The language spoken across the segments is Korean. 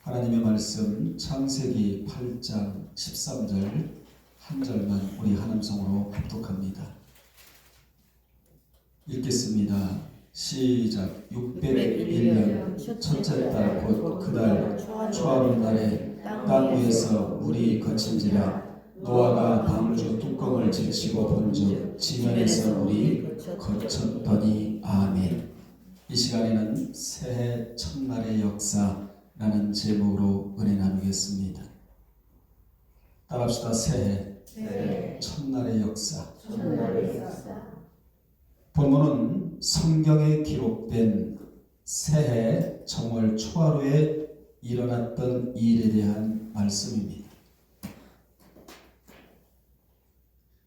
하나님의 말씀 창세기 8장 13절 한 절만 우리 한음성으로 합독합니다. 읽겠습니다. 시작. 601년 첫째 달 곧 그달 초하루 날에 땅 위에서 물이 거친지라 노아가 방주 뚜껑을 제치고 본즉 지면에서 물이 거쳤더니. 아멘. 이 시간에는 새해 첫날의 역사라는 제목으로 은혜 나누겠습니다. 따라합시다. 새해 첫날의 역사. 본문은 성경에 기록된 새해 정월 초하루에 일어났던 일에 대한 말씀입니다.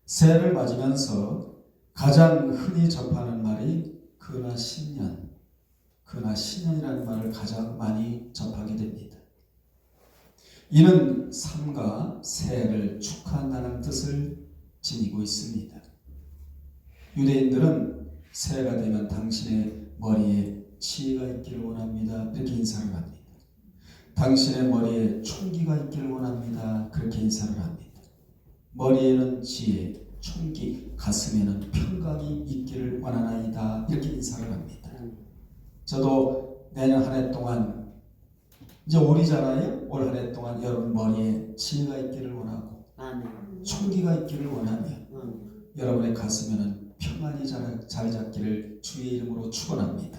새해를 맞으면서 가장 흔히 접하는 말이 그나 신년, 그나 신년이라는 말을 가장 많이 접하게 됩니다. 이는 삶과 새해를 축하한다는 뜻을 지니고 있습니다. 유대인들은 새해가 되면 당신의 머리에 치가 있기를 원합니다. 이렇게 인사를 합니다. 당신의 머리에 총기가 있기를 원합니다. 그렇게 인사를 합니다. 머리에는 지혜, 총기, 가슴에는 평강이 있기를 원하나이다. 이렇게 인사를 합니다. 저도 내년 한 해 동안 이제 올이잖아요. 올 한 해 동안 여러분 머리에 지혜가 있기를 원하고 총기가 있기를 원하며 여러분의 가슴에는 평안이 자리 잡기를 주의 이름으로 축원합니다.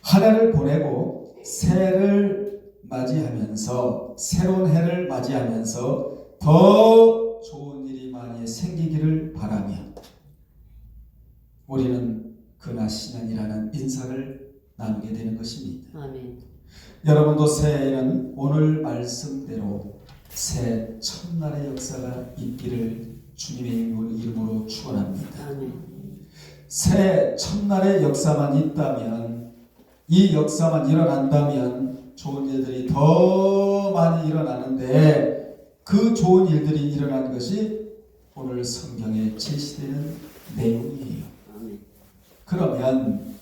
한 해를 보내고 새해를 맞이하면서 새로운 해를 맞이하면서 더 좋은 일이 많이 생기기를 바라며 우리는 그나 신년이라는 인사를 나누게 되는 것입니다. 아멘. 여러분도 새해에는 오늘 말씀대로 새 첫날의 역사가 있기를 주님의 이름으로 축원합니다. 아멘. 새 첫날의 역사만 있다면, 이 역사만 일어난다면 좋은 일들이 더 많이 일어나는데 그 좋은 일들이 일어난 것이 오늘 성경에 제시되는 내용이에요. 아멘. 그러면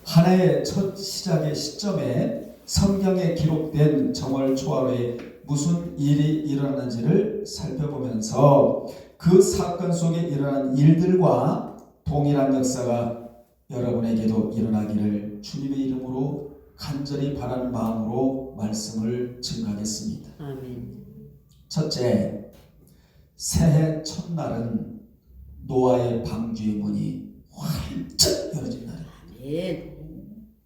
한 해의 첫 시작의 시점에 성경에 기록된 정월 초하루에 무슨 일이 일어났는지를 살펴보면서 그 사건 속에 일어난 일들과 동일한 역사가 여러분에게도 일어나기를 주님의 이름으로 간절히 바라는 마음으로 말씀을 증가하겠습니다. 아멘. 첫째, 새해 첫날은 노아의 방주의 문이 활짝 열어진 날입니다. 아멘.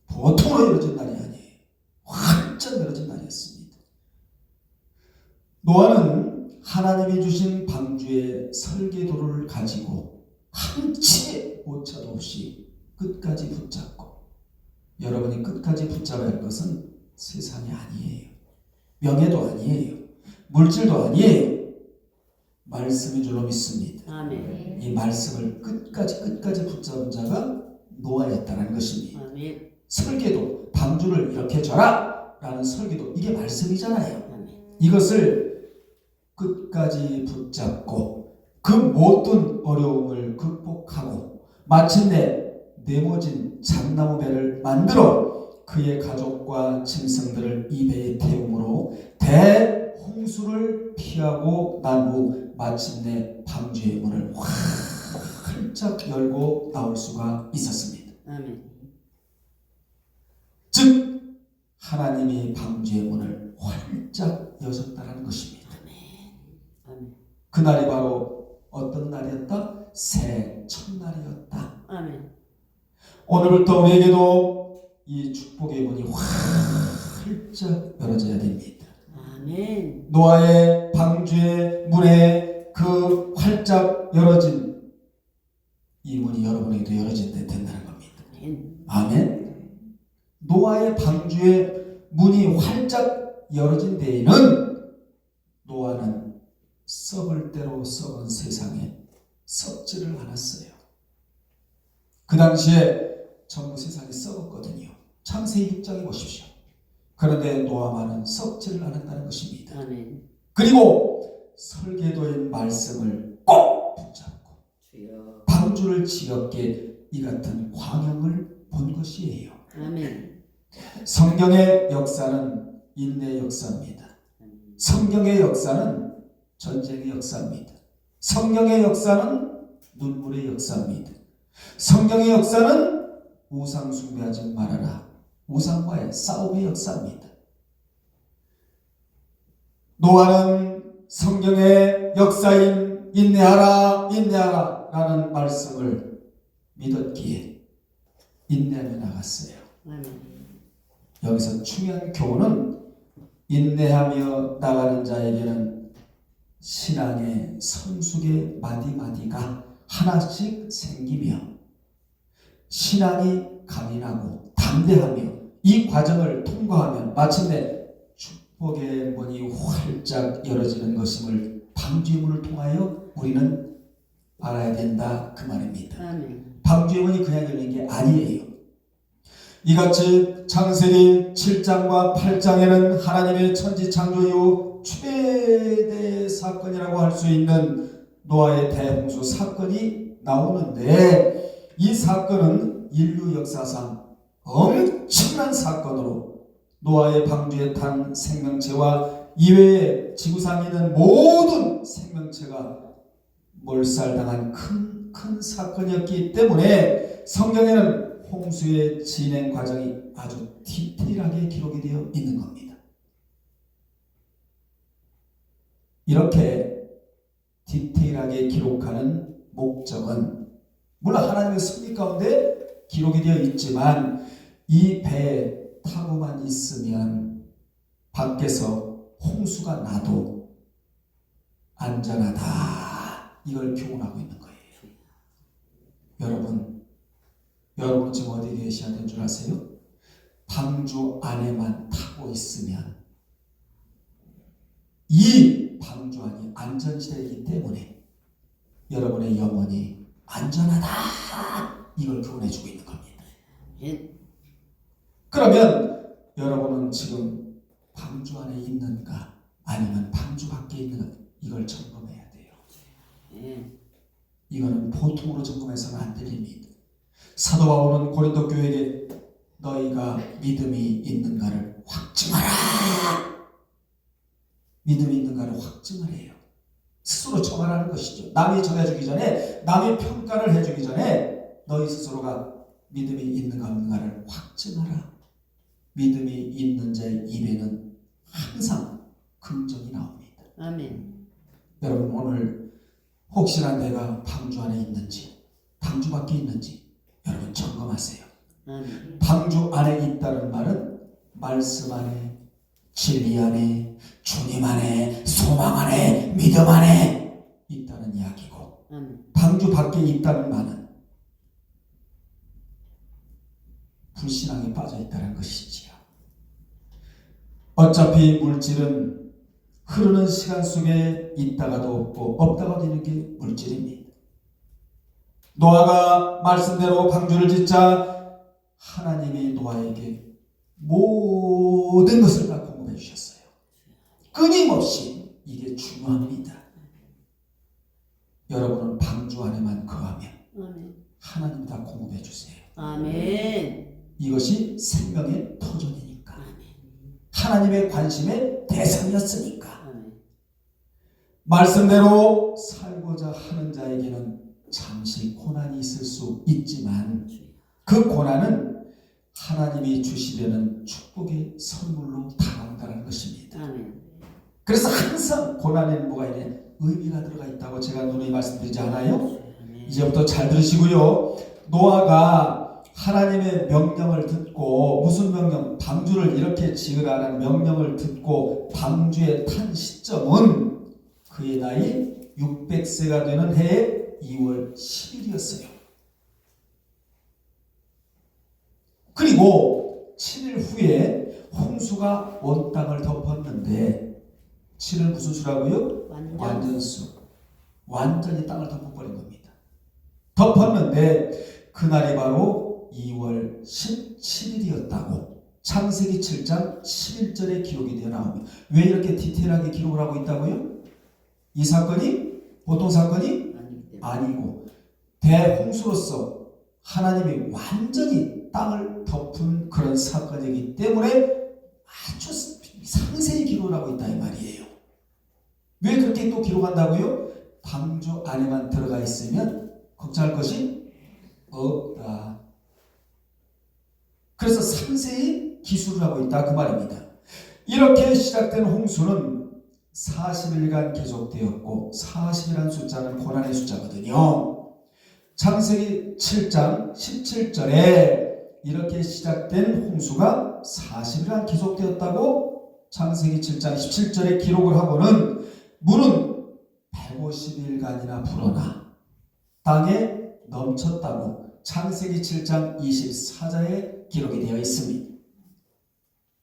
보통으로 열어진 날이 아니에요. 활짝 열어진 날이었습니다. 노아는 하나님이 주신 방주의 설계도를 가지고 한 치의 오차도 없이 끝까지 붙잡고, 여러분이 끝까지 붙잡아야 할 것은 세상이 아니에요. 명예도 아니에요. 물질도 아니에요. 말씀인 줄로 믿습니다. 아멘. 이 말씀을 끝까지 붙잡은 자가 노아였다는 것입니다. 아멘. 설계도, 방주를 이렇게 줘라 라는 설계도, 이게 말씀이잖아요. 아멘. 이것을 끝까지 붙잡고 그 모든 어려움을 극복하고 마침내 네모진 잣나무 배를 만들어 그의 가족과 짐승들을 이 배에 태움으로 대홍수를 피하고 난 후 마침내 방주의 문을 활짝 열고 나올 수가 있었습니다. 아멘. 즉 하나님이 방주의 문을 활짝 여셨다는 것입니다. 아멘. 그날이 바로 어떤 날이었다? 새 첫날이었다. 아멘. 오늘부터 우리에게도 이 축복의 문이 활짝 열어져야 됩니다. 아멘. 노아의 방주의 문에 그 활짝 열어진 이 문이 여러분에게도 열어진다 된다는 겁니다. 아멘. 노아의 방주의 문이 활짝 열어진 데에는 노아는 썩을 대로 썩은 세상에 썩지를 않았어요. 그 당시에 전부 세상이 썩었거든요. 창세기 6장에 보십시오. 그런데 노아만은 썩지를 않았다는 것입니다. 아멘. 그리고 설계도의 말씀을 꼭 붙잡고 주여. 방주를 지었기에 이 같은 광영을 본 것이에요. 아멘. 성경의 역사는 인내의 역사입니다. 성경의 역사는 전쟁의 역사입니다. 성경의 역사는 눈물의 역사입니다. 성경의 역사는 우상 숭배하지 말아라. 우상과의 싸움의 역사입니다. 노아는 성경의 역사인 인내하라 인내하라 라는 말씀을 믿었기에 인내하며 나갔어요. 아멘. 여기서 중요한 교훈은 인내하며 나가는 자에게는 신앙의 성숙의 마디마디가 하나씩 생기며 신앙이 강인하고 담대하며 이 과정을 통과하면 마침내 축복의 문이 활짝 열어지는 것임을 방주의 문을 통하여 우리는 알아야 된다 그 말입니다. 아멘. 방주의 문이 그냥 열린 게 아니에요. 이같이 창세기 7장과 8장에는 하나님의 천지창조 이후 최대 사건이라고 할 수 있는 노아의 대홍수 사건이 나오는데 이 사건은 인류 역사상 엄청난 사건으로 노아의 방주에 탄 생명체와 이외에 지구상에 있는 모든 생명체가 몰살당한 큰 사건이었기 때문에 성경에는 홍수의 진행 과정이 아주 디테일하게 기록이 되어 있는 겁니다. 이렇게 디테일하게 기록하는 목적은 물론 하나님의 섭리 가운데 기록이 되어 있지만 이 배에 타고만 있으면 밖에서 홍수가 나도 안전하다 이걸 교훈하고 있는 거예요. 여러분 지금 어디 계셔야 되는 줄 아세요? 방주 안에만 타고 있으면 이 방주 안이 안전지대이기 때문에 여러분의 영혼이 안전하다 이걸 교훈해주고 있는 겁니다. 예. 그러면 여러분은 지금 방주 안에 있는가 아니면 방주 밖에 있는가 이걸 점검해야 돼요. 예. 이거는 보통으로 점검해서는 안 들립니다. 사도 바울은 고린도 교회에게 너희가 믿음이 있는가를 확증하라. 믿음이 있는가를 확증을 해요. 스스로 정하라는 것이죠. 남이 전해주기 전에 남이 평가를 해주기 전에 너희 스스로가 믿음이 있는가 없는가를 확증하라. 믿음이 있는 자의 입에는 항상 긍정이 나옵니다. 아멘. 여러분 오늘 혹시나 내가 방주 안에 있는지 방주 밖에 있는지 여러분 점검하세요. 아멘. 방주 안에 있다는 말은 말씀 안에 진리 안에 주님 안에 소망 안에 믿음 안에 있다는 이야기고 아멘. 방주 밖에 있다는 말은 불신앙에 빠져 있다는 것이지요. 어차피 물질은 흐르는 시간 속에 있다가도 없고 없다가도 있는 게 물질입니다. 노아가 말씀대로 방주를 짓자 하나님이 노아에게 모든 것을 다 공급해 주셨어요. 끊임없이 이게 중요합니다. 여러분은 방주 안에만 거하면 아멘. 하나님이 다 공급해 주세요. 아멘. 이것이 생명의 터전이니까 하나님의 관심의 대상이었으니까 아멘. 말씀대로 살고자 하는 자에게는 잠시 고난이 있을 수 있지만 그 고난은 하나님이 주시려는 축복의 선물로 다가온다는 것입니다. 아멘. 그래서 항상 고난에는 뭐가 있냐? 의미가 들어가 있다고 제가 누누이 말씀드리지 않아요? 아멘. 이제부터 잘 들으시고요. 노아가 하나님의 명령을 듣고 무슨 명령? 방주를 이렇게 지으라는 명령을 듣고 방주에 탄 시점은 그의 나이 600세가 되는 해의 2월 10일이었어요. 그리고 7일 후에 홍수가 온 땅을 덮었는데 7일 무슨 수라고요? 완전수. 완전히 땅을 덮어버린 겁니다. 덮었는데 그날이 바로 2월 17일이었다고 창세기 7장 11절에 기록이 되어 나옵니다. 왜 이렇게 디테일하게 기록을 하고 있다고요? 이 사건이 보통 사건이 아니고 대홍수로서 하나님이 완전히 땅을 덮은 그런 사건이기 때문에 아주 상세히 기록을 하고 있다 이 말이에요. 왜 그렇게 또 기록한다고요? 방주 안에만 들어가 있으면 걱정할 것이 없다. 그래서 상세히 기술을 하고 있다 그 말입니다. 이렇게 시작된 홍수는 40일간 계속되었고 40이라는 숫자는 고난의 숫자거든요. 창세기 7장 17절에 이렇게 시작된 홍수가 40일간 계속되었다고 창세기 7장 17절에 기록을 하고는 물은 150일간이나 불어나 땅에 넘쳤다고 창세기 7장 24절에 기록이 되어 있습니다.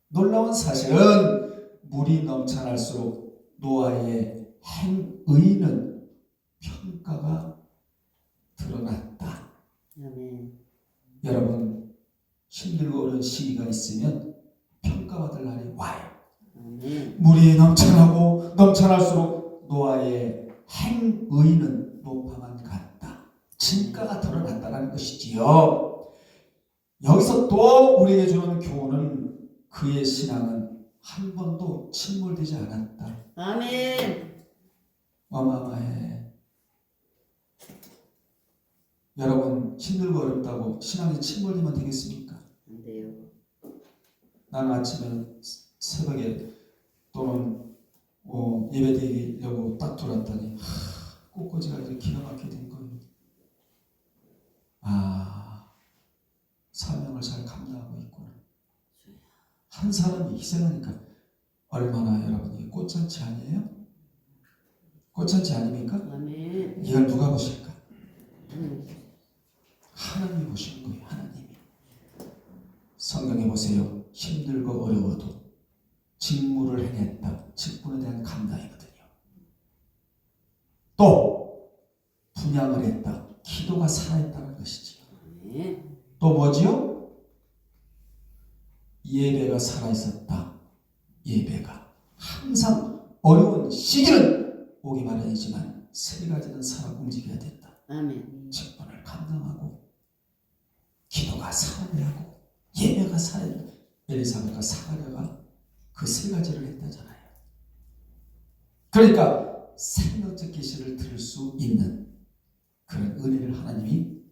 놀라운 사실은 물이 넘쳐날수록 노아의 행의는 평가가 드러났다. 아멘. 여러분 힘들고 어려운 시기가 있으면 평가받을 날이 와요. 아멘. 물이 넘쳐나고 넘쳐날수록 노아의 행의는 높아만 갔다. 진가가 드러났다는 것이지요. 여기서 또 우리에게 주는 교훈은 그의 신앙은 한 번도 침몰되지 않았다. 아멘. 어마어마해. 여러분 힘들고 어렵다고 신앙이 침몰되면 되겠습니까? 안 돼요. 나는 아침에 새벽에 또는 예배드리려고 딱 들어왔더니 꽃꽂이가 이렇게 기가 막히게 된 거예요. 사명을 잘 감당하고 있구나. 한 사람이 희생하니까 얼마나 여러분이 꽃잔치 아니에요? 꽃잔치 아닙니까? 아멘. 이걸 누가 보실까? 하나님이 보시는 거예요. 하나님이. 성경에 보세요. 힘들고 어려워도 직무를 해냈다. 직분에 대한 감당이거든요. 또 분양을 했다. 기도가 살아있다는 것이지요. 아멘. 또 뭐지요? 예배가 살아있었다. 예배가 항상 어려운 시기는 오기 마련이지만 세 가지는 살아 움직여야 된다. 아멘. 직분을 감당하고 기도가 살아야 하고 예배가 살아야 된다. 엘리사벳과 사가랴가 그 세 가지를 했다잖아요. 그러니까 생명적 계시를 들을 수 있는 그런 은혜를 하나님이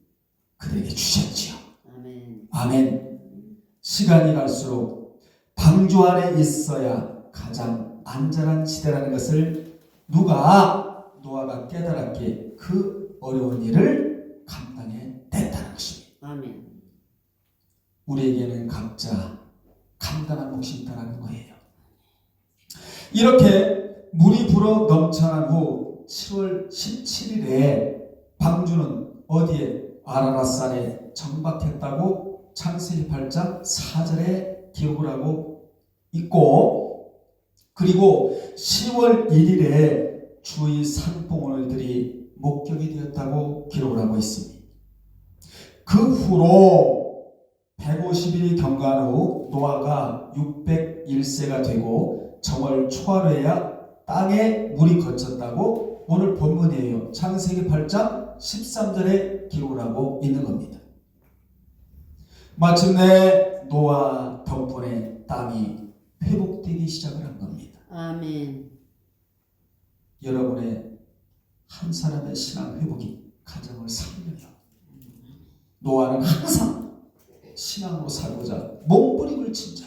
그들에게 주셨지요. 아멘. 아멘. 시간이 갈수록 방주 안에 있어야 가장 안전한 시대라는 것을 노아가 깨달았기에 그 어려운 일을 감당해냈다는 것입니다. 아멘. 우리에게는 각자 감당한 몫이 있다는 거예요. 이렇게 물이 불어 넘쳐난 후 7월 17일에 방주는 어디에? 아라랏산에 정박했다고 창세기 8장 4절에 기록을 하고 있고, 그리고 10월 1일에 주의 산봉우리들이 목격이 되었다고 기록을 하고 있습니다. 그 후로 150일이 경과한 후 노아가 601세가 되고 정월 초하루에야 땅에 물이 거쳤다고 오늘 본문이에요. 창세기 8장 13절에 기록을 하고 있는 겁니다. 마침내 노아 덕분에 땅이 회복되기 시작을 한 겁니다. 아멘. 여러분의 한 사람의 신앙 회복이 가정을 살려요. 노아는 항상 신앙으로 살고자 몸부림을 친자.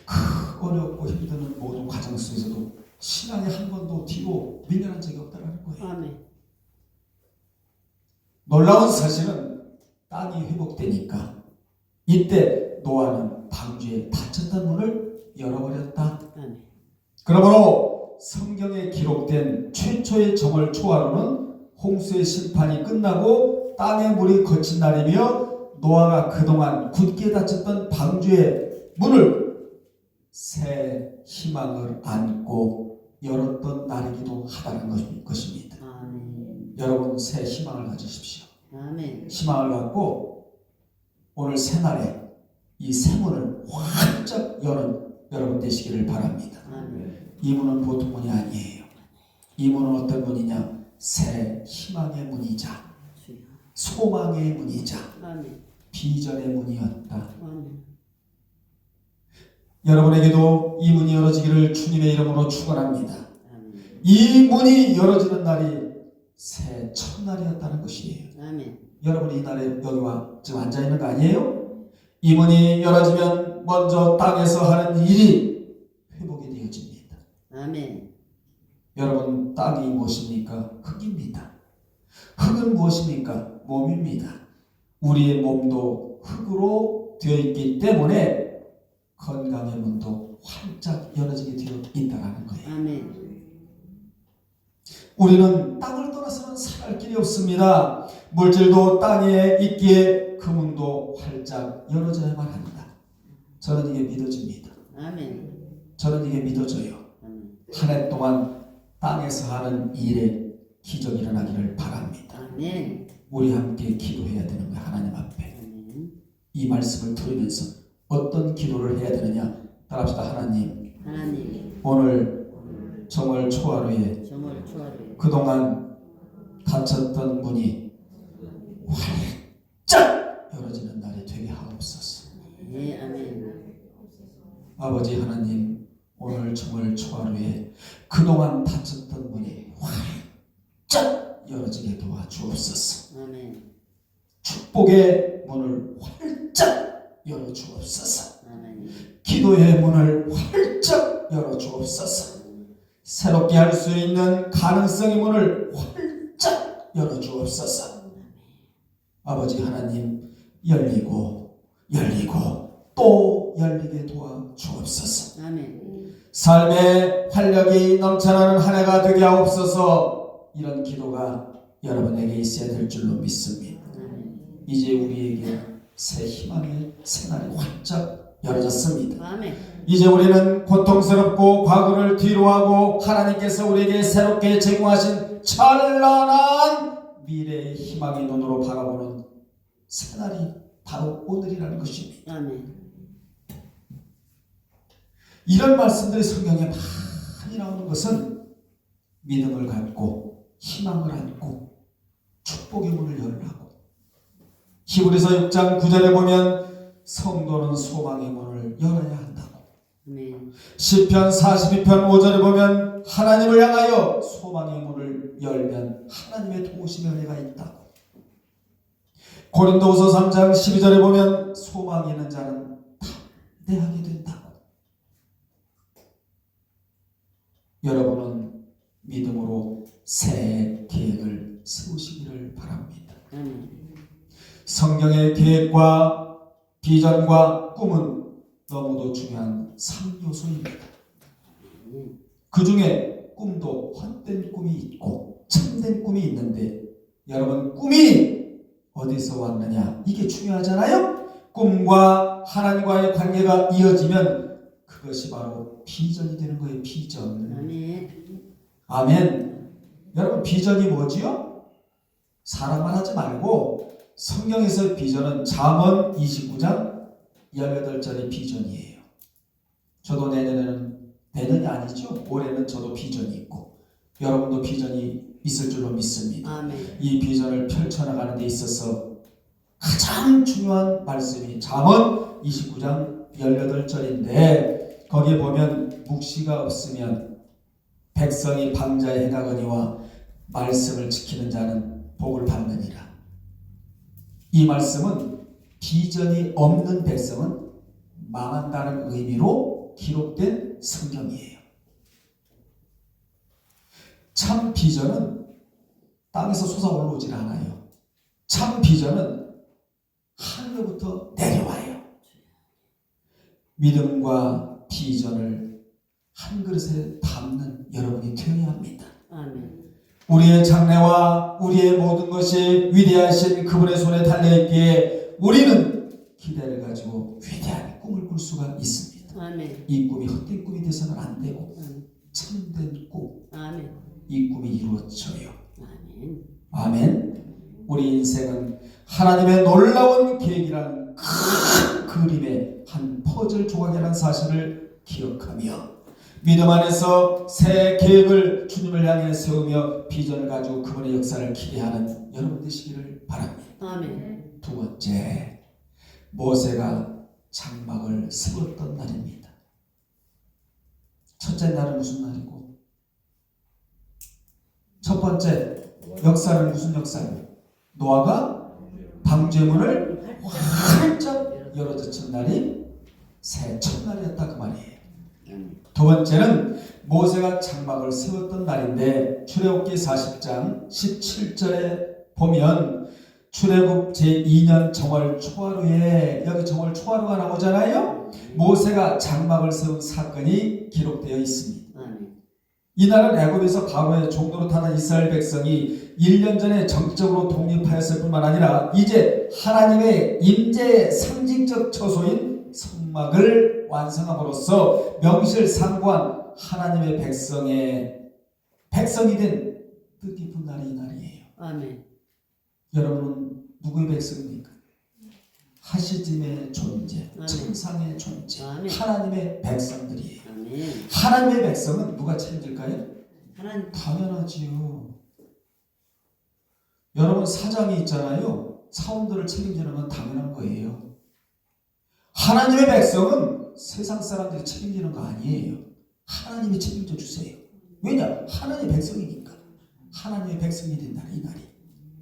그 어렵고 힘드는 모든 과정 속에서도 신앙이 한 번도 뒤로 밀려난 적이 없다는 거예요. 아멘. 놀라운 사실은 땅이 회복되니까 이때 노아는 방주에 닫혔던 문을 열어버렸다. 아멘. 그러므로 성경에 기록된 최초의 정월 초하루는 홍수의 심판이 끝나고 땅에 물이 거친 날이며 노아가 그동안 굳게 닫혔던 방주의 문을 새 희망을 안고 열었던 날이기도 하다는 것입니다. 아멘. 여러분 새 희망을 가지십시오. 아멘. 희망을 갖고 오늘 새날에 이 새 문을 활짝 여는 여러분 되시기를 바랍니다. 아멘. 이 문은 보통 문이 아니에요. 이 문은 어떤 문이냐? 새 희망의 문이자 주여. 소망의 문이자 아멘. 비전의 문이었다. 아멘. 여러분에게도 이 문이 열어지기를 주님의 이름으로 축원합니다. 아멘. 이 문이 열어지는 날이 새 첫날이었다는 것이에요. 아멘. 여러분이 이 날에 여기와 지금 앉아있는 거 아니에요? 이 문이 열어지면 먼저 땅에서 하는 일이 회복이 되어집니다. 아멘. 여러분, 땅이 무엇입니까? 흙입니다. 흙은 무엇입니까? 몸입니다. 우리의 몸도 흙으로 되어 있기 때문에 건강의 문도 활짝 열어지게 되어 있다는 거예요. 아멘. 우리는 땅을 떠나서는 살아갈 길이 없습니다. 물질도 땅에 있기에 그 문도 활짝 열어져야만 합니다. 저는 이게 믿어집니다. 아멘. 저는 이게 믿어져요. 아멘. 한 해 동안 땅에서 하는 일에 기적이 일어나기를 바랍니다. 아멘. 우리 함께 기도해야 되는 거예요. 하나님 앞에. 아멘. 이 말씀을 들으면서 어떤 기도를 해야 되느냐. 따라합시다. 하나님, 하나님, 오늘 정월 초하루에 정월 초하루에 그동안 닫혔던 문이 활짝 열어지는 날이 되게 하옵소서. 네, 아멘. 아버지 하나님, 오늘 정월 초하루에 그동안 닫혔던 문이 활짝 열어지게 도와주옵소서. 아멘. 축복의 문을 활짝 열어주옵소서. 아멘. 기도의 문을 활짝 열어주옵소서. 새롭게 할 수 있는 가능성의 문을 활짝 열어주옵소서. 아버지 하나님, 열리고 또 열리게 도와주옵소서. 아멘. 삶의 활력이 넘쳐나는 한 해가 되게 하옵소서. 이런 기도가 여러분에게 있어야 될 줄로 믿습니다. 아멘. 이제 우리에게 새 희망의 새날이 활짝 열어졌습니다. 아멘. 이제 우리는 고통스럽고 과거를 뒤로하고 하나님께서 우리에게 새롭게 제공하신 찬란한 미래의 희망의 눈으로 바라보는 새날이 바로 오늘이라는 것입니다. 아멘. 이런 말씀들이 성경에 많이 나오는 것은 믿음을 갖고 희망을 안고 축복의 문을 열라고. 히브리서 6장 9절에 보면 성도는 소망의 문을 열어야 한다고. 아멘. 시편 42편 5절에 보면 하나님을 향하여 소망의 문을 열면 하나님의 도우심의 은혜가 있다고. 고린도후서 3장 12절에 보면 소망이 있는 자는 담대하게 된다고. 여러분은 믿음으로 새 계획을 세우시기를 바랍니다. 아멘. 성경의 계획과 비전과 꿈은 너무도 중요한 3요소입니다. 그 중에 꿈도 헛된 꿈이 있고 참된 꿈이 있는데 여러분, 꿈이 어디서 왔느냐, 이게 중요하잖아요. 꿈과 하나님과의 관계가 이어지면 그것이 바로 비전이 되는 거예요. 비전. 아멘. 아멘. 여러분, 비전이 뭐지요? 사랑만 하지 말고 성경에서 비전은 잠언 29장 18절의 비전이에요. 저도 내년이 아니죠. 올해는 저도 비전이 있고 여러분도 비전이 있을 줄로 믿습니다. 아멘. 이 비전을 펼쳐나가는 데 있어서 가장 중요한 말씀이 잠언 29장 18절인데 거기에 보면 묵시가 없으면 백성이 방자에 행하거니와 말씀을 지키는 자는 복을 받느니라. 이 말씀은 비전이 없는 백성은 망한다는 의미로 기록된 성경이에요. 참 비전은 땅에서 솟아올라오질 않아요. 참 비전은 하늘로부터 내려와요. 믿음과 비전을 한 그릇에 담는 여러분이 되어야 합니다. 아멘. 우리의 장래와 우리의 모든 것이 위대하신 그분의 손에 달려있기에 우리는 기대를 가지고 위대한 꿈을 꿀 수가 있습니다. 아멘. 이 꿈이 헛된 꿈이 돼서는 안 되고 아멘. 참된 꿈, 아멘. 이 꿈이 이루어져요. 아멘. 아멘. 우리 인생은 하나님의 놀라운 계획이라는 큰 그림의 한 퍼즐 조각이라는 사실을 기억하며 믿음 안에서 새 계획을 주님을 향해 세우며 비전을 가지고 그분의 역사를 기대하는 여러분 되시기를 바랍니다. 아멘. 두 번째, 모세가 장막을 세웠던 날입니다. 첫째 날은 무슨 날이고, 첫 번째 역사는 무슨 역사예요? 노아가 방주문을 활짝 열어젖힌 날이 새 첫날이었다 그 말이에요. 두 번째는 모세가 장막을 세웠던 날인데 출애굽기 40장 17절에 보면 출애굽 제2년 정월 초하루에, 여기 정월 초하루가 나오잖아요. 모세가 장막을 세운 사건이 기록되어 있습니다. 이날은 애굽에서 바로의 종로로 타는 이스라엘 백성이 1년 전에 정치적으로 독립하였을 뿐만 아니라 이제 하나님의 임재의 상징적 처소인 성막을 완성함으로써 명실상부한 하나님의 백성이 된 뜻깊은 날이 이 날이에요. 아멘. 여러분은 누구의 백성입니까? 하시짐의 존재, 아멘. 천상의 존재, 아멘. 하나님의 백성들이에요. 아멘. 하나님의 백성은 누가 책임질까요? 하나님. 당연하지요. 여러분 사장이 있잖아요. 사원들을 책임지는 건 당연한 거예요. 하나님의 백성은 세상 사람들이 책임지는 거 아니에요. 하나님이 책임져 주세요. 왜냐? 하나님의 백성이니까. 하나님의 백성이 된다 이 날이.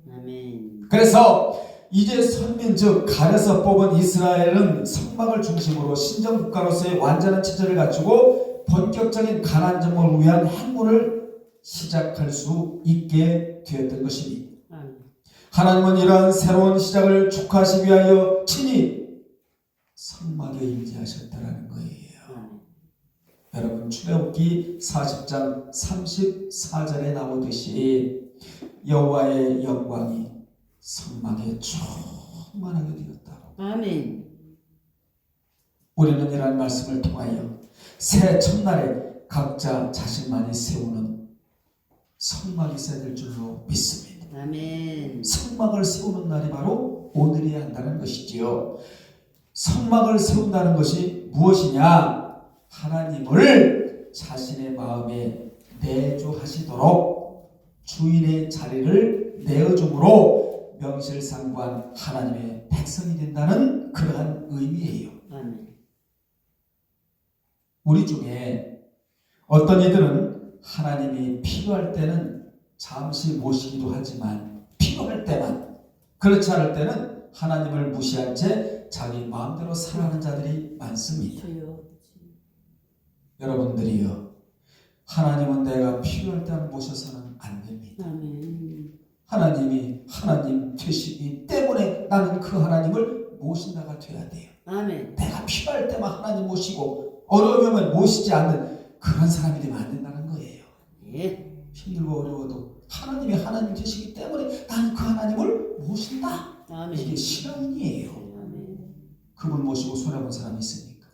아멘. 그래서 이제 선민 즉 가려서 뽑은 이스라엘은 성막을 중심으로 신정 국가로서의 완전한 체제를 갖추고 본격적인 가나안 정복을 위한 행군을 시작할 수 있게 되었던 것입니다. 아멘. 하나님은 이러한 새로운 시작을 축하하시기 위하여 친히 성막에 임재하셨다라는 거예요. 아멘. 여러분 출애굽기 40장 34절에 나오듯이 여호와의 영광이 성막에 충만하게 되었다고. 아멘. 우리는 이러한 말씀을 통하여 새 첫날에 각자 자신만이 세우는 성막이 있어야 될 줄로 믿습니다. 아멘. 성막을 세우는 날이 바로 오늘이어야 한다는 것이지요. 성막을 세운다는 것이 무엇이냐? 하나님을 자신의 마음에 내주하시도록 주인의 자리를 내어줌으로 명실상부한 하나님의 백성이 된다는 그러한 의미예요. 아멘. 우리 중에 어떤 이들은 하나님이 필요할 때는 잠시 모시기도 하지만 필요할 때만, 그렇지 않을 때는 하나님을 무시한 채 자기 마음대로 살아가는 자들이 많습니다. 저요. 여러분들이요, 하나님은 내가 필요할 때만 모셔서는 안 됩니다. 아멘. 하나님이 하나님 되시기 때문에 나는 그 하나님을 모신다가 돼야 돼요. 아멘. 내가 필요할 때만 하나님 모시고 어려우면 모시지 않는 그런 사람이 되면 안 된다는 거예요. 예. 힘들고 어려워도 하나님이 하나님 되시기 때문에 나는 그 하나님을 모신다. 아멘. 이게 신앙이에요. 아멘. 그분 모시고 손해본 사람이 있습니까?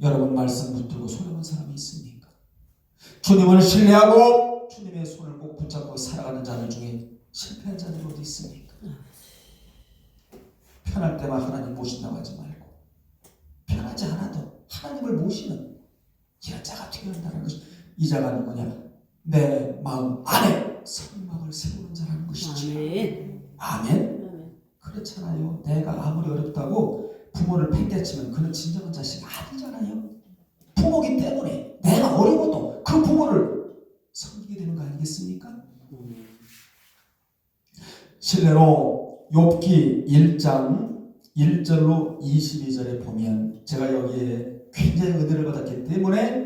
여러분 말씀 붙들고 손해본 사람이 있습니까? 주님을 신뢰하고 주님의 손을 꼭 붙잡고 살아가는 자들 중에 실패한 자들이 어디 있습니까? 편할 때만 하나님 모신다고 하지 말고 편하지 않아도 하나님을 모시는 여자가 되어야 한다는 것이, 이 자가 누구냐? 내 마음 안에 성막을 세우는 자라는 것이죠. 아멘. 아멘? 아멘. 그렇잖아요. 내가 아무리 어렵다고 부모를 팽개치면 그는 진정한 자식이 아니잖아요. 부모기 때문에 내가 어려워도 그 부모를 섬기게 되는 거 아니겠습니까? 실례로 욥기 1장 1절로 22절에 보면, 제가 여기에 굉장히 은혜를 받았기 때문에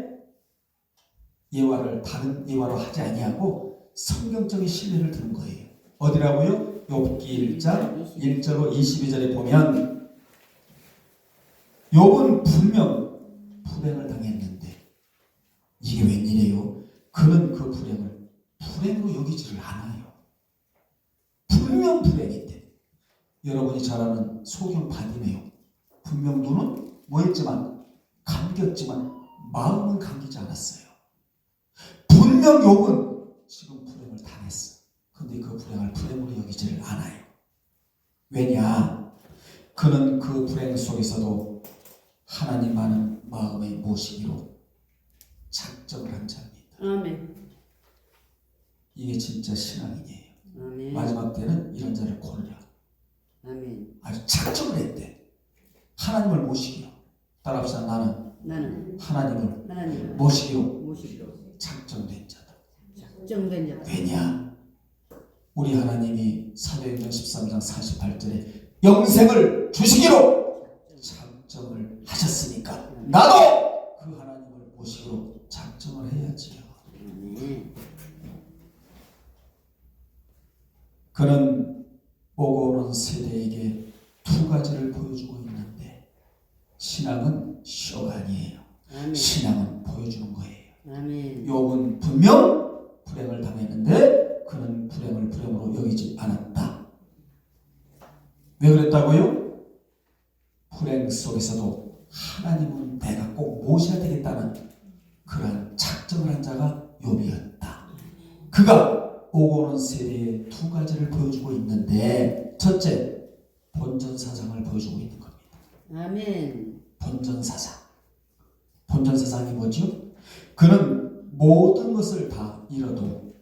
다른 예화로 하지 아니하고 성경적인 신뢰를 드는 거예요. 어디라고요? 욥기 1장 1절로 22절에 보면 욥은 분명 불행을 당했는데 이게 웬일이에요? 그는 그 불행을 불행으로 여기지를 않아요. 분명 불행인데, 여러분이 잘 아는 소경 바디메오, 분명 눈은 뭐했지만 감겼지만 마음은 감기지 않았어요. 분명 욥은 지금 불행을 당했어. 근데 그 불행을 불행으로 여기지를 않아요. 왜냐? 그는 그 불행 속에서도 하나님만은 마음에 모시기로 작정을 한 자입니다. 아멘. 이게 진짜 신앙이에요. 아멘. 마지막 때는 이런 자를 고르라. 아멘. 아주 작정을 했대. 하나님을 모시기로. 따라합시다. 나는 나는 하나님을 하나님을 모시기로 모시기로 작정된 자다. 작정된 자다. 왜냐? 우리 하나님이 사도행전 13장 48절에 영생을 주시기로 작정을 하셨으니까 나도 그 하나님을 모시기로 작정을 해야지요. 아멘. 그는 오고 오는 세대에게 두 가지를 보여주고 있는데 신앙은 쇼가 아니에요. 아멘. 신앙은 보여주는 거예요. 아멘. 욥은 분명 불행을 당했는데 그는 불행을 불행으로 여기지 않았다. 왜 그랬다고요? 불행 속에서도 하나님은 내가 꼭 모셔야 되겠다는 그러한 작정을 한 자가 욥이었다. 그가 오고 오는 세대에 두 가지를 보여주고 있는데 첫째, 본전사상을 보여주고 있는 겁니다. 아멘. 본전사상. 본전사상이 뭐죠? 그는 모든 것을 다 잃어도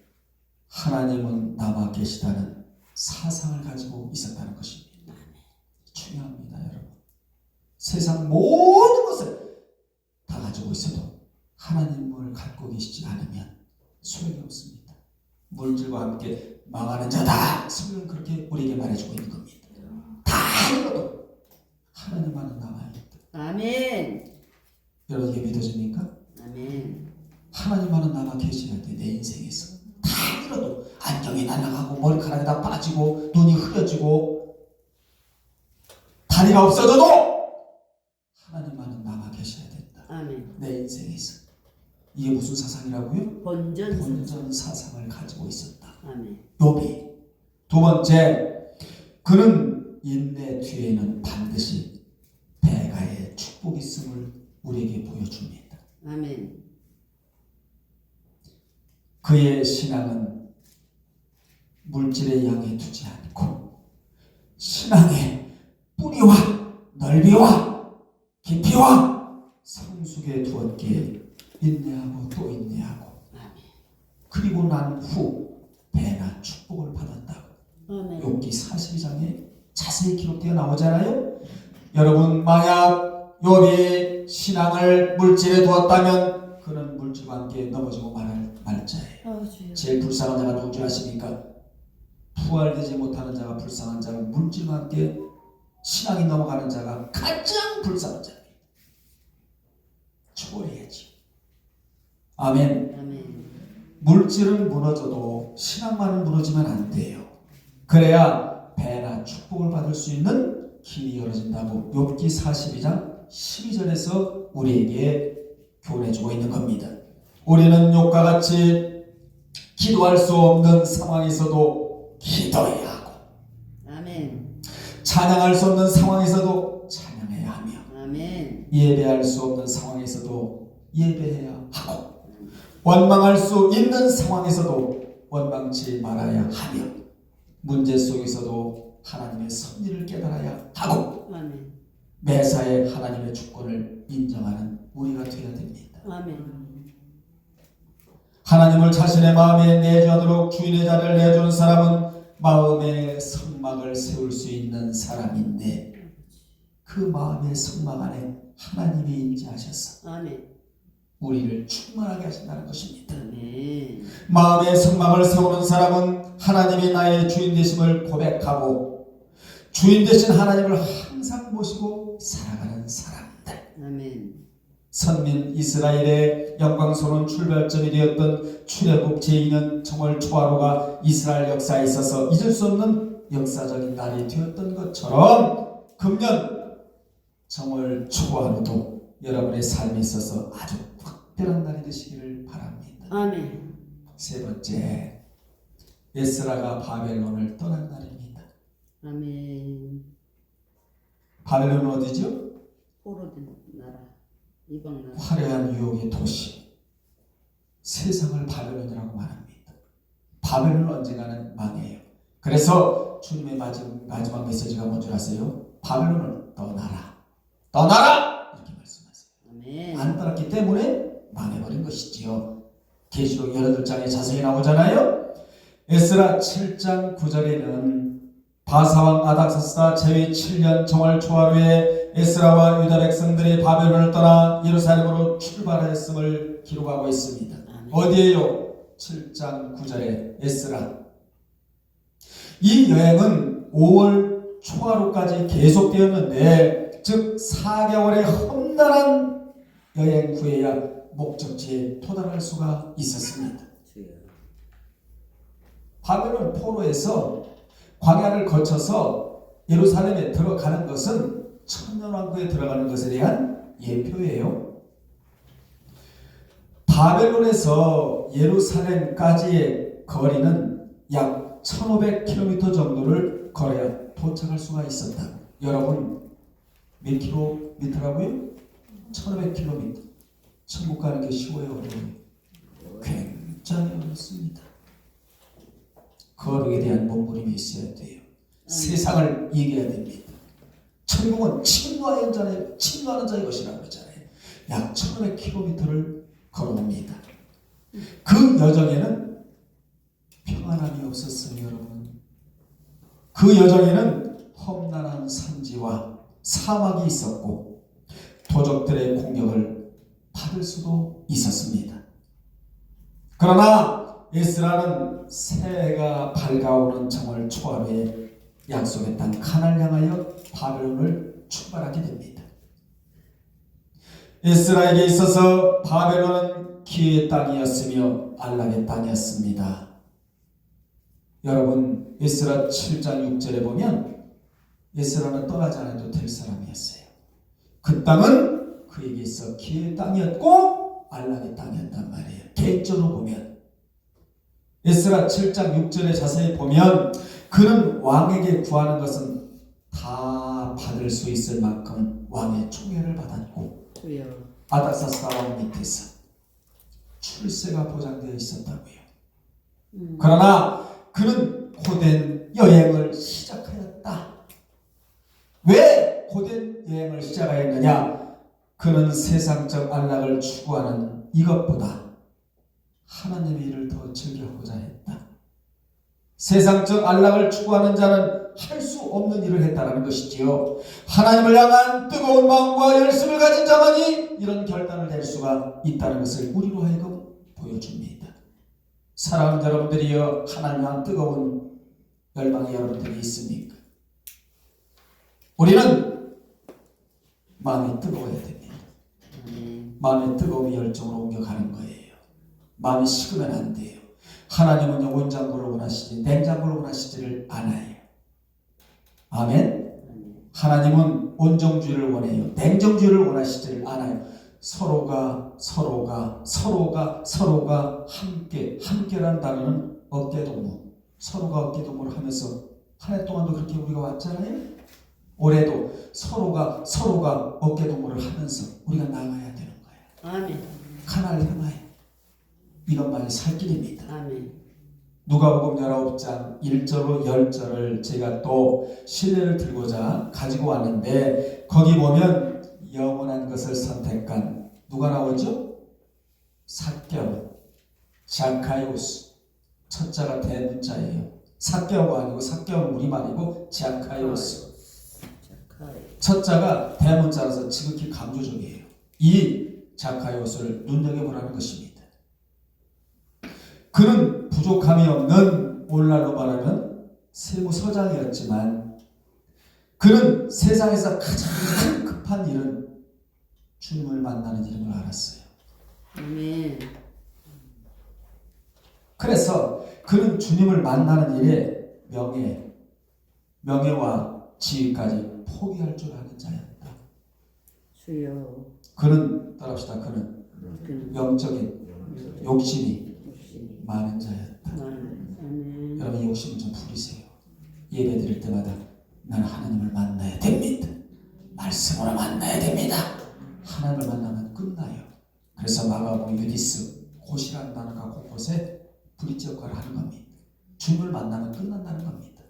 하나님은 남아 계시다는 사상을 가지고 있었다는 것입니다. 중요합니다, 여러분. 세상 모든 것을 다 가지고 있어도 하나님을 갖고 계시지 않으면 소용이 없습니다. 물질과 함께 망하는 자다. 성경은 그렇게 우리에게 말해주고 있는 겁니다. 다 잃어도 하나님만은 남아있다. 아멘. 여러분 이게 믿어집니까? 아멘. 하나님만은 남아 계셔야 돼. 내 인생에서 다 잃어도 안경이 날아가고 머리카락이 다 빠지고 눈이 흐려지고 다리가 없어져도 하나님만은 남아 계셔야 된다. 아멘. 내 인생에서. 이게 무슨 사상이라고요? 본전. 본전 사상을 가지고 있었다. 아멘. 욥이. 두 번째, 그는 인내 뒤에는 반드시 대가의 축복이 있음을 우리에게 보여줍니다. 아멘. 그의 신앙은 물질에 양해 두지 않고 신앙의 뿌리와 넓이와 깊이와 성숙에 두었기에 인내하고 또 인내하고 아멘. 그리고 난 후 배나 축복을 받았다고 아멘. 욥기 42장에 자세히 기록되어 나오잖아요. 여러분 만약 욥이 신앙을 물질에 두었다면 그는 물질과 함께 넘어지고 말 자예요. 주여. 제일 불쌍한 자가 누군지 아십니까? 부활되지 못하는 자가 불쌍한 자고 물질과 함께 신앙이 넘어가는 자가 가장 불쌍한 자입니다. 초월해야지. 아멘. 아멘. 물질은 무너져도 신앙만은 무너지면 안 돼요. 그래야 배나 축복을 받을 수 있는 길이 열어진다고 욥기 42장 12절에서 우리에게 교훈해주고 있는 겁니다. 우리는 욥과 같이 기도할 수 없는 상황에서도 기도해야 하고 아멘. 찬양할 수 없는 상황에서도 찬양해야 하며 아멘. 예배할 수 없는 상황에서도 예배해야 하고 원망할 수 있는 상황에서도 원망치 말아야 하며 문제 속에서도 하나님의 섭리를 깨달아야 하고 아멘. 매사에 하나님의 주권을 인정하는 우리가 되어야 됩니다. 아멘. 하나님을 자신의 마음에 내주하도록 주인의 자리를 내주는 사람은 마음의 성막을 세울 수 있는 사람인데 그 마음의 성막 안에 하나님이 임재하셔서 아멘. 우리를 충만하게 하신다는 것입니다. 아멘. 마음의 성막을 세우는 사람은 하나님이 나의 주인 되심을 고백하고 주인 되신 하나님을 항상 모시고 살아가는 사람들. 아멘. 선민 이스라엘의 영광스러운 출발점이 되었던 출애굽 제2년 정월 초하루가 이스라엘 역사에 있어서 잊을 수 없는 역사적인 날이 되었던 것처럼 금년 정월 초하루도 여러분의 삶에 있어서 아주 특별한 날이 되시기를 바랍니다. 아멘. 세 번째, 에스라가 바벨론을 떠난 날입니다. 아멘. 바벨론은 어디죠? 포로된 나라. 이방 나라. 화려한 유혹의 도시. 세상을 바벨론이라고 말합니다. 바벨론은 언젠가는 망해요. 그래서 주님의 마지막 메시지가 뭔지 아세요? 바벨론을 떠나라. 떠나라! 이렇게 말씀하세요. 아멘. 안 떠났기 때문에 망해버린 것이지요. 계시록 18장에 자세히 나오잖아요. 에스라 7장 9절에는 바사왕 아닥사스다 제7년 정월 초하루에 에스라와 유다 백성들이 바벨론을 떠나 예루살렘으로 출발하였음을 기록하고 있습니다. 아멘. 어디에요? 7장 9절에 에스라. 이 여행은 5월 초하루까지 계속되었는데, 즉 4개월의 험난한 여행 후에야 목적지에 도달할 수가 있었습니다. 주여. 바벨론 포로에서 광야를 거쳐서 예루살렘에 들어가는 것은 천년왕국에 들어가는 것에 대한 예표예요. 바벨론에서 예루살렘까지의 거리는 약 1500km 정도를 걸어야 도착할 수가 있었다. 여러분, 몇 킬로미터라고요? 1500km. 천국 가는 게 쉬워요, 어려워요? 굉장히 어렵습니다. 거룩에 대한 몸부림이 있어야 돼요. 세상을 이겨야 됩니다. 천국은 침노하는 자의 것이라고 하잖아요. 약 1500km를 걸어옵니다. 그 여정에는 평안함이 없었어요, 여러분. 그 여정에는 험난한 산지와 사막이 있었고 도적들의 공격을 받을 수도 있었습니다. 그러나 에스라는 새해가 밝아오는 정월 초하루에 약속의 땅 가나안을 향하여 바벨론을 출발하게 됩니다. 에스라에게 있어서 바벨론은 기회의 땅이었으며 안락의 땅이었습니다. 여러분, 에스라 7장 6절에 보면 에스라는 떠나지 않아도 될 사람이었어요. 그 땅은 그에게 있어 기회의 땅이었고 안락의 땅이었단 말이에요. 개인적으로 보면 에스라 7장 6절에 자세히 보면 그는 왕에게 구하는 것은 다 받을 수 있을 만큼 왕의 총애를 받았고 주여. 아닥사스다 왕 밑에서 출세가 보장되어 있었다고요. 그러나 그는 고된 여행을 시작하였다. 왜 고된 여행을 시작하였느냐? 그는 세상적 안락을 추구하는 이것보다 하나님의 일을 더 즐겨보자 했다. 세상적 안락을 추구하는 자는 할 수 없는 일을 했다는 것이지요. 하나님을 향한 뜨거운 마음과 열심을 가진 자만이 이런 결단을 낼 수가 있다는 것을 우리로 하여금 보여줍니다. 사랑하는 여러분들이여, 하나님 향한 뜨거운 열망이 여러분들이 있습니까? 우리는 마음이 뜨거워야 됩니다. 마음의 뜨거움이 열정으로 옮겨가는 거예요. 마음이 식으면 안 돼요. 하나님은요, 온장고를 원하시지 냉장고를 원하시지를 않아요. 아멘. 하나님은 온정주의를 원해요. 냉정주의를 원하시지를 않아요. 서로가 함께란 단어는 어깨동무. 서로가 어깨동무를 하면서 한 해 동안도 그렇게 우리가 왔잖아요. 올해도 서로가 어깨동무를 하면서 우리가 나가야 되는 거예요. 아멘. 가나안을 향하여. 이것만이 살 길입니다. 아멘. 누가복음 19장 1절로 10절을 제가 또 신뢰를 들고자 가지고 왔는데, 거기 보면 영원한 것을 선택한 누가 나오죠? 삭개오, 자카이오스. 첫자가 대문자예요. 삭개오가 아니고, 삭개오는 우리말이고 자카이오스. 첫자가 대문자라서 지극히 강조적이에요. 이 자카이오스를 눈여겨보라는 것입니다. 그는 부족함이 없는, 오늘날로 말하면 세무서장이었지만 그는 세상에서 가장 급한 일은 주님을 만나는 일인 걸 알았어요. 아멘. 그래서 그는 주님을 만나는 일에 명예와 지위까지 포기할 줄 아는 자였다. 주여. 그는 따라합시다. 그는 영적인 욕심이 많은 자였다. 아멘. 여러분, 이 욕심을 좀 부리세요. 예배 드릴 때마다 나는 하나님을 만나야 됩니다. 말씀으로 만나야 됩니다. 하나님을 만나면 끝나요. 그래서 마가복음 유디스 곧이라는 단어가 곳곳에 브릿지 역할을 하는 겁니다. 주님을 만나면 끝난다는 겁니다.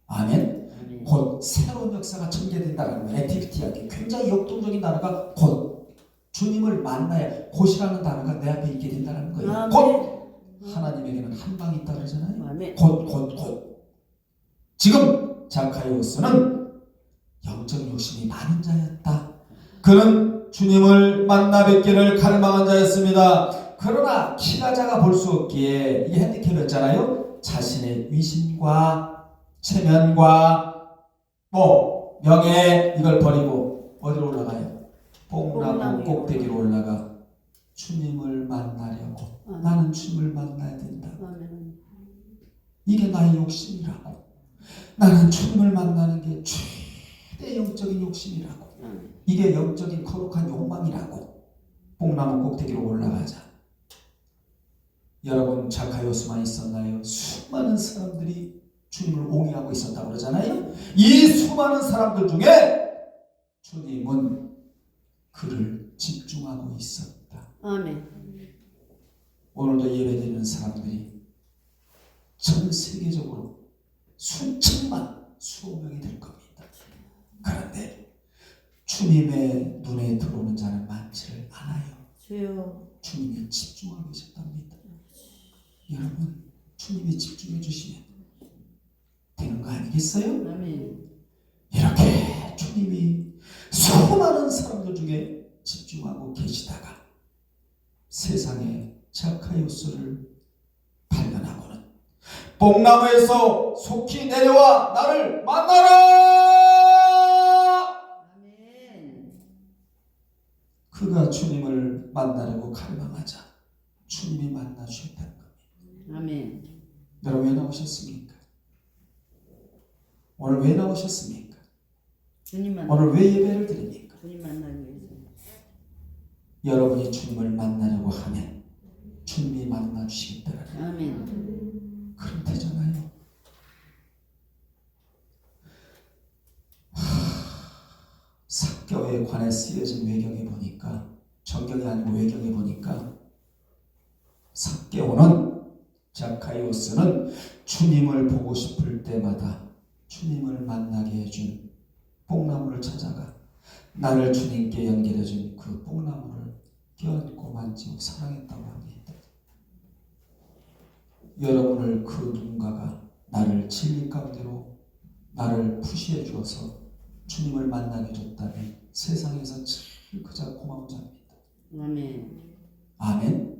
아멘. 아멘. 곧 새로운 역사가 전개된다는 거예요. 액티비티하게 굉장히 역동적인 단어가 곧, 주님을 만나야, 곧이라는 단어가 내 앞에 있게 된다는 거예요. 아멘. 곧 하나님에게는 한 방이 있다 그러잖아요. 아멘. 곧. 지금 자카이오스는 영적 욕심이 많은 자였다. 그는 주님을 만나 뵙기를 갈망한 자였습니다. 그러나 키가 작아 볼 수 없기에 이게 핸디캡이었잖아요. 자신의 위신과 체면과 명예 이걸 버리고 어디로 올라가요? 뽕나무 꼭대기로 올라가 주님을 만나려고. 나는 주님을 만나야 된다. 이게 나의 욕심이라고. 나는 주님을 만나는 게 최대 영적인 욕심이라고. 이게 영적인 거룩한 욕망이라고. 뽕나무 꼭대기로 올라가자. 여러분 자카요스만 있었나요? 수많은 사람들이 주님을 옹이하고 있었다고 그러잖아요. 이 수많은 사람들 중에 주님은 그를 집중하고 있었다. 아멘. 오늘도 예배드리는 사람들이 전 세계적으로 수천만 수억 명이 될 겁니다. 그런데 주님의 눈에 들어오는 자는 많지를 않아요. 주여. 주님이 집중하고 계셨답니다. 여러분 주님이 집중해 주시면 되는 거 아니겠어요? 아멘. 이렇게 주님이 수많은 사람들 중에 집중하고 계시다가 세상에 자카요스를 발견하고는 뽕나무에서 속히 내려와 나를 만나라. 아멘. 그가 주님을 만나려고 갈망하자 주님이 만나 주셨다는 겁니다. 아멘. 여러분 왜 나오셨습니까? 오늘 왜 나오셨습니까? 주님 만나. 오늘 왜 예배를 드립니까? 주님 만나기 위해서. 여러분이 주님을 만나려고 하면 주님이 만나 주시겠다라는 아멘. 그런 되잖아요. 사교에 관해 쓰여진 외경에 보니까 정경이 아니고 외경에 보니까 사개오는 자카이오스는 주님을 보고 싶을 때마다 주님을 만나게 해준 뽕나무를 찾아가 나를 주님께 연결해준 그 뽕나무를 껴안고 만지고 사랑했다고 합니다. 여러분을 그 누군가가 나를 진리 가운데로 나를 푸시해 주어서 주님을 만나게 해줬다면 세상에서 제일 그저 고마운 자입니다. 아멘. 아멘.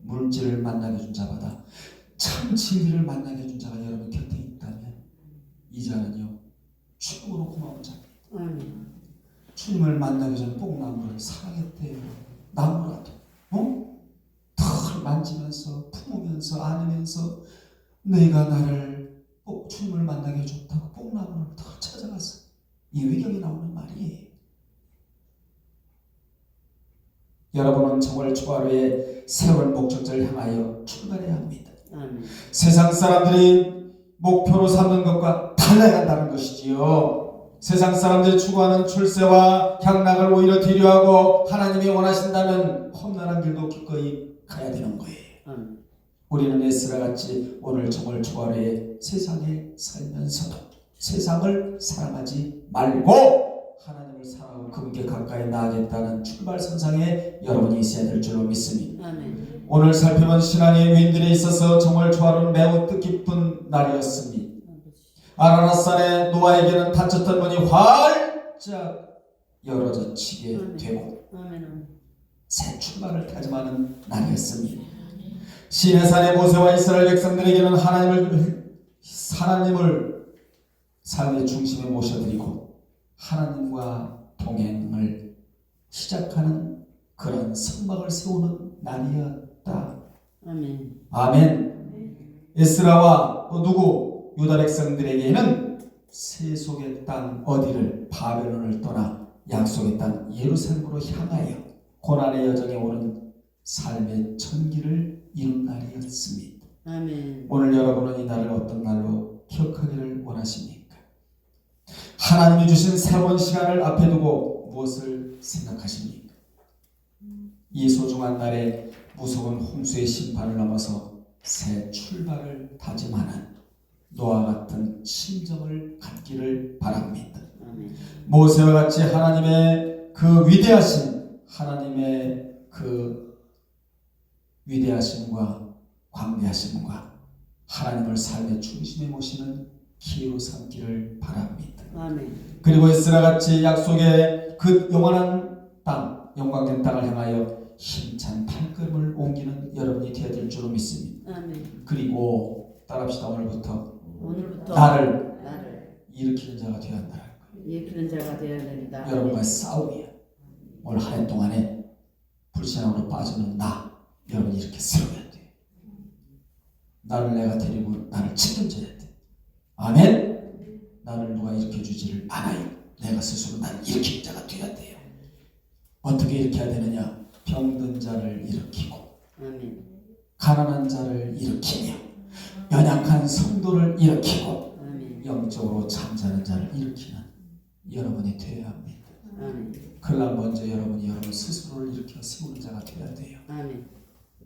물질을 만나게 해준 자보다 참 진리를 만나게 해준 자가 여러분 곁에 있다면 이 자는요 최고로 고마운 자입니다. 아멘. 주님을 만나기 전에 뽕나무를 사랑했대요. 나무라도 털 만지면서 품으면서 안으면서 내가 나를 꼭 주님을 만나게 해줬다고 뽕나무를 더 찾아갔어. 이 위경이 나오는 말이에요. 여러분은 정월 초하루에 새로운 목적지를 향하여 출발해야 합니다. 아멘. 세상 사람들이 목표로 삼는 것과 달라야 한다는 것이지요. 세상 사람들이 추구하는 출세와 향락을 오히려 뒤로하고 하나님이 원하신다면 험난한 길도 기꺼이 가야 되는 거예요. 아멘. 우리는 에스라같이 오늘 정월 초하루에 세상에 살면서도 세상을 사랑하지 말고 하나님을 사랑하고 그분께 가까이 나아가겠다는 출발선상에 여러분이 있어야 될 줄로 믿습니다. 아멘. 오늘 살펴본 신앙의 위인들에 있어서 정월 초하루는 매우 뜻깊은 날이었습니다. 아라랏산의 노아에게는 닫혔던 문이 활짝 열어젖히게 되고 아멘. 새 출발을 다짐하는 날이었습니다. 시내산의 모세와 이스라엘 백성들에게는 하나님을 삶의 중심에 모셔드리고 하나님과 동행을 시작하는 그런 선박을 세우는 날이었다. 아멘. 아멘. 에스라와 또 누구 유다 백성들에게는 세속의 땅 어디를 바벨론을 떠나 약속의 땅 예루살렘으로 향하여 고난의 여정에 오른 삶의 전기를 이룬 날이었습니다. 아멘. 오늘 여러분은 이 날을 어떤 날로 기억하기를 원하십니까? 하나님이 주신 새로운 시간을 앞에 두고 무엇을 생각하십니까? 이 소중한 날에 무서운 홍수의 심판을 넘어서 새 출발을 다짐하는 노아 같은 심정을 갖기를 바랍니다. 아멘. 모세와 같이 하나님의 그 위대하신 하나님의 그 위대하심과 광대하심과 하나님을 삶의 중심에 모시는 기회로 삼기를 바랍니다. 아멘. 그리고 에스라같이 약속의 그 영원한 땅, 영광된 땅을 향하여 힘찬 발걸음을 옮기는 여러분이 되어야 될 줄로 믿습니다. 아멘. 그리고 따라합시다. 오늘부터 나를 일으키는 자가 되어야 한다는 거예요. 일으키는 자가 되어야 된다. 여러분과의 싸움이야. 올 한 해 동안에 불신앙으로 빠지는 여러분이 이렇게 세워야 돼. 나를 내가 데리고 나를 책임져야 돼. 아멘. 나를 누가 일으켜주지를 않아요. 내가 스스로 나를 일으키는 자가 되어야 돼요. 어떻게 일으켜야 되느냐? 병든 자를 일으키고 아멘. 가난한 자를 일으키며 연약한 성도를 일으키고 아멘. 영적으로 잠자는 자를 일으키는 여러분이 되어야 합니다. 아멘. 그러나 먼저 여러분이 여러분 스스로를 일으켜 세우는 자가 되어야 돼요. 아멘.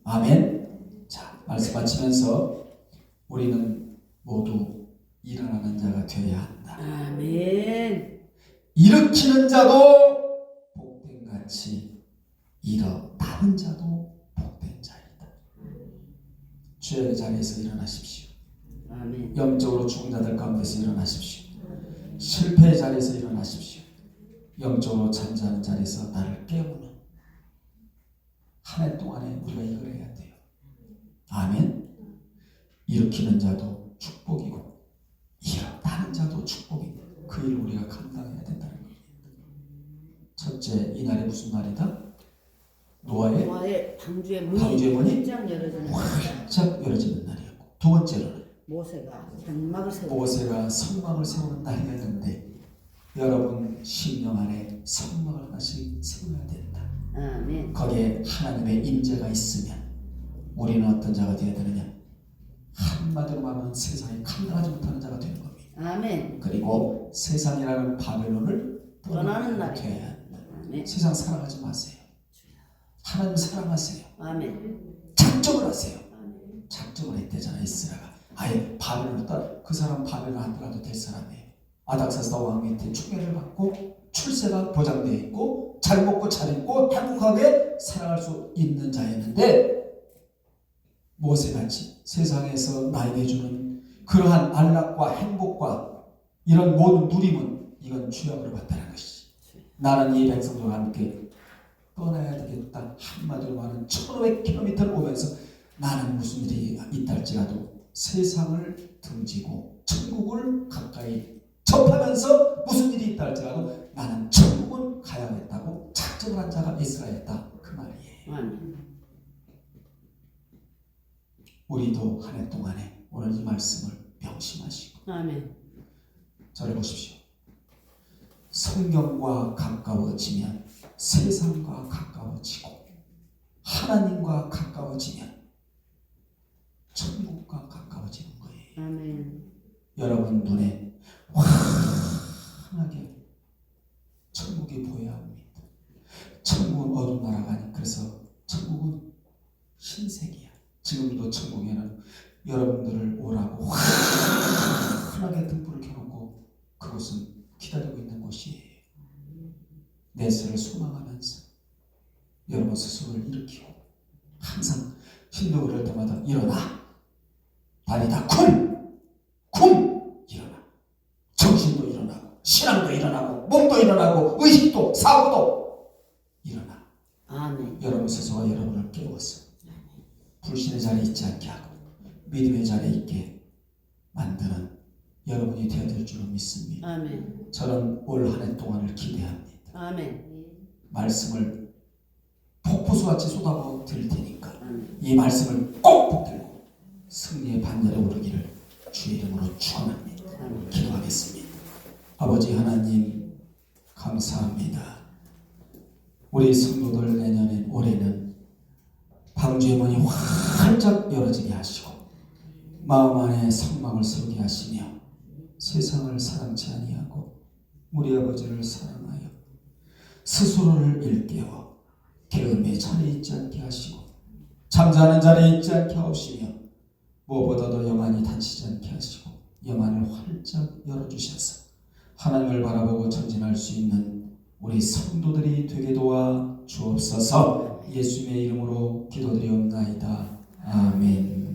아멘. 자, 말씀 마치면서 우리는 모두 일어나는 자가 되어야 한다. 아멘. 일으키는 자도 복된같이 일어나는 자도 복된 자이다. 죄의 자리에서 일어나십시오. 아멘. 영적으로 죽은 자들 가운데서 일어나십시오. 실패의 자리에서 일어나십시오. 영적으로 잠자는 자리에서 나를 깨우는 한 해 동안에 우리가 이걸 해야 돼요. 아멘. 일으키는 자도 축복이고 일어나는 자도 축복이고 그 일을 우리가 감당해야 된다는 거예요. 첫째, 이날이 무슨 날이다? 노아의 방주의 문이 활짝 열어지는 활짝 열어지는 날이었고, 두 번째로는 모세가 장막을 세우고 모세가 성막을 세우는 날이었는데 여러분 심령 안에 성막을 하나씩 세워야 된다. 아멘. 거기에 하나님의 임재가 있으면 우리는 어떤 자가 되어야 되느냐? 한마디로 말하면 세상에 감당하지 못하는 자가 되는 겁니다. 아멘. 그리고 세상이라는 바벨론을 떠나는 날이 되어야 한다. 아멘. 세상 사랑하지 마세요. 하나님 사랑하세요. 아멘. 작정을 하세요. 아멘. 작정을 했대잖아. 이스라가 아예 바벨론을 따라 그 사람 바벨론 안 들어가도 될 사람이에요. 아닥사스다 왕 밑에 총애를 받고 출세가 보장되어 있고 잘 먹고 잘 입고 행복하게 살아갈 수 있는 자였는데 모세같이 세상에서 나에게 주는 그러한 안락과 행복과 이런 모든 누림은 이건 죄악으로 받다는 것이지. 나는 이 백성들과 함께 떠나야 되겠다. 한마디로 말하면 1500km를 오면서 나는 무슨 일이 있다 할지라도 세상을 등지고 천국을 가까이 접하면서 무슨 일이 있다 할지라도 나는 천국을 가야겠다고 작정을 한 자가 이스라엘이다. 그 말이에요. 아멘. 우리도 한 해 동안에 오늘 이 말씀을 명심하시고 아멘. 저를 보십시오. 성경과 가까워지면 세상과 가까워지고 하나님과 가까워지면 천국과 가까워지는 거예요. 아멘. 여러분 눈에 환하게 천국이 보여야 합니다. 천국은 어두운 나라가 아니에요. 그래서 천국은 흰색이야. 지금도 천국에는 여러분들을 오라고 환하게 등불을 켜놓고 그곳은 기다리고 있는 곳이에요. 내세를 소망하면서 여러분 스스로를 일으키고 항상 힘도 그럴 때마다 일어나. 다리다 쿵 일어나. 정신도 일어나고 신앙도 일어나고 몸도 일어나고 의식도 사고도 일어나. 아멘. 여러분 스스로가 여러분을 깨워서 불신의 자리에 있지 않게 하고 믿음의 자리에 있게 만드는 여러분이 되어야 될 줄로 믿습니다. 아멘. 저는 올 한 해 동안을 기대합니다. 아멘. 말씀을 폭포수같이 쏟아부어 드릴 테니까 아멘. 이 말씀을 꼭 붙들고 승리의 반열에 오르기를 주의 이름으로 축원합니다. 아멘. 기도하겠습니다. 아버지 하나님 감사합니다. 우리 성도들 내년엔 올해는 방주의 문이 활짝 열어지게 하시고 마음 안에 성막을 세우게 하시며 세상을 사랑치 아니하고 우리 아버지를 사랑하여 스스로를 일깨워 게으름의 자리에 있지 않게 하시고 잠자는 자리에 있지 않게 하시며 무엇보다도 영안이 다치지 않게 하시고 영안을 활짝 열어주셔서 하나님을 바라보고 전진할 수 있는 우리 성도들이 되게 도와 주옵소서. 예수님의 이름으로 기도드리옵나이다. 아멘.